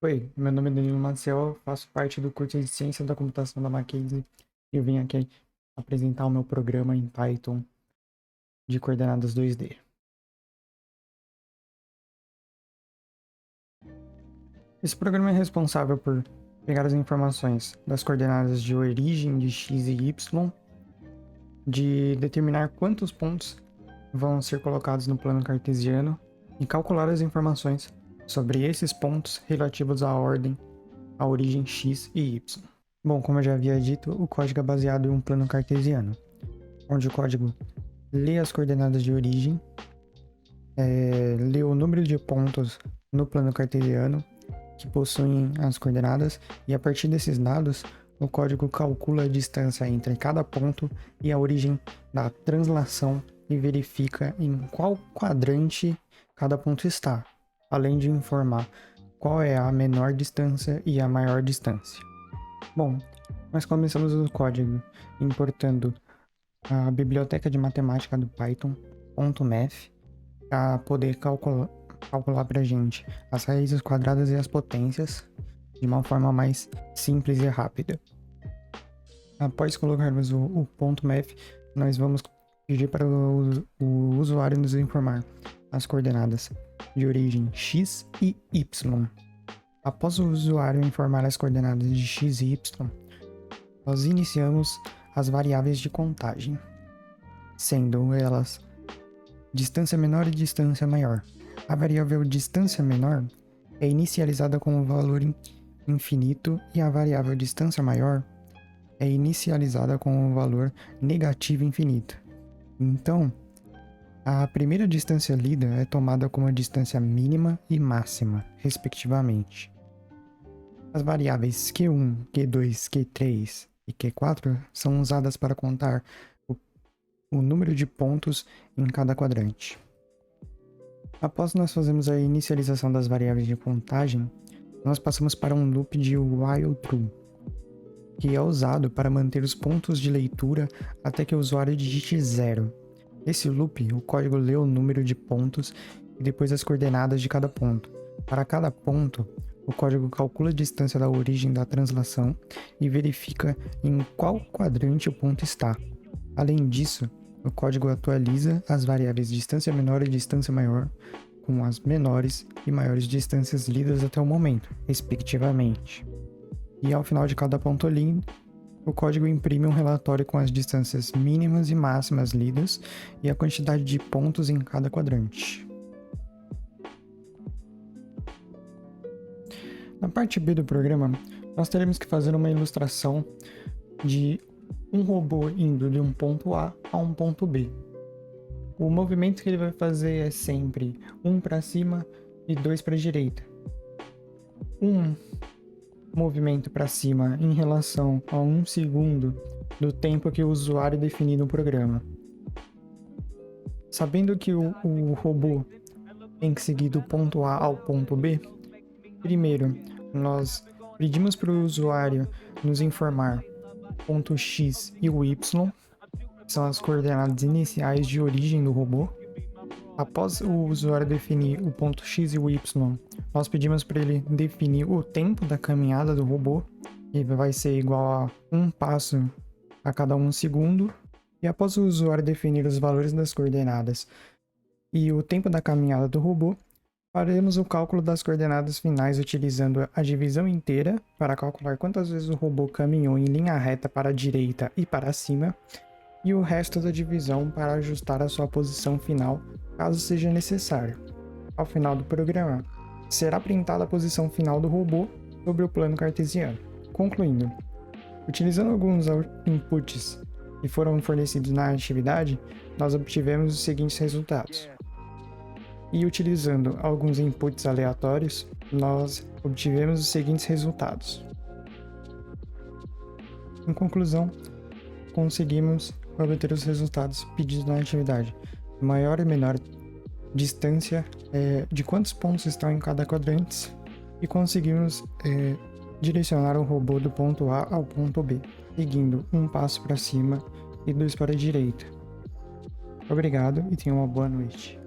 Oi, meu nome é Danilo Maciel, faço parte do curso de Ciência da Computação da Mackenzie e eu vim aqui apresentar o meu programa em Python de coordenadas 2D. Esse programa é responsável por pegar as informações das coordenadas de origem de x e y, de determinar quantos pontos vão ser colocados no plano cartesiano e calcular as informações sobre esses pontos relativos à ordem, à origem x e y. Bom, como eu já havia dito, o código é baseado em um plano cartesiano, onde o código lê as coordenadas de origem, lê o número de pontos no plano cartesiano que possuem as coordenadas, e a partir desses dados, o código calcula a distância entre cada ponto e a origem da translação e verifica em qual quadrante cada ponto está, além de informar qual é a menor distância e a maior distância. Bom, nós começamos o código importando a biblioteca de matemática do Python, .math, para poder calcular para a gente as raízes quadradas e as potências de uma forma mais simples e rápida. Após colocarmos o .math, nós vamos pedir para o usuário nos informar as coordenadas de origem x e y. Após o usuário informar as coordenadas de x e y, nós iniciamos as variáveis de contagem, sendo elas distância menor e distância maior. A variável distância menor é inicializada com o valor infinito e a variável distância maior é inicializada com o valor negativo infinito. Então, a primeira distância lida é tomada como a distância mínima e máxima, respectivamente. As variáveis Q1, Q2, Q3 e Q4 são usadas para contar o número de pontos em cada quadrante. Após nós fazermos a inicialização das variáveis de contagem, nós passamos para um loop de while true, que é usado para manter os pontos de leitura até que o usuário digite 0. Nesse loop, o código lê o número de pontos e depois as coordenadas de cada ponto. Para cada ponto, o código calcula a distância da origem da translação e verifica em qual quadrante o ponto está. Além disso, o código atualiza as variáveis distância menor e distância maior com as menores e maiores distâncias lidas até o momento, respectivamente. E ao final de cada ponto lido, o código imprime um relatório com as distâncias mínimas e máximas lidas e a quantidade de pontos em cada quadrante. Na parte B do programa, nós teremos que fazer uma ilustração de um robô indo de um ponto A a um ponto B. O movimento que ele vai fazer é sempre 1 para cima e 2 para a direita. Um movimento para cima em relação a 1 segundo do tempo que o usuário definir no programa. Sabendo que o robô tem que seguir do ponto A ao ponto B, primeiro, nós pedimos para o usuário nos informar ponto X e o Y, que são as coordenadas iniciais de origem do robô. Após o usuário definir o ponto X e o Y, nós pedimos para ele definir o tempo da caminhada do robô, que vai ser igual a 1 passo a cada 1 segundo. E após o usuário definir os valores das coordenadas e o tempo da caminhada do robô, faremos o cálculo das coordenadas finais utilizando a divisão inteira para calcular quantas vezes o robô caminhou em linha reta para a direita e para cima, e o resto da divisão para ajustar a sua posição final, caso seja necessário. Ao final do programa, será printada a posição final do robô sobre o plano cartesiano. Concluindo, utilizando alguns inputs que foram fornecidos na atividade, nós obtivemos os seguintes resultados. E utilizando alguns inputs aleatórios, nós obtivemos os seguintes resultados. Em conclusão, conseguimos obter os resultados pedidos na atividade. Maior e menor distância de quantos pontos estão em cada quadrante e conseguimos direcionar o robô do ponto A ao ponto B, seguindo 1 passo para cima e 2 para a direita. Obrigado e tenha uma boa noite.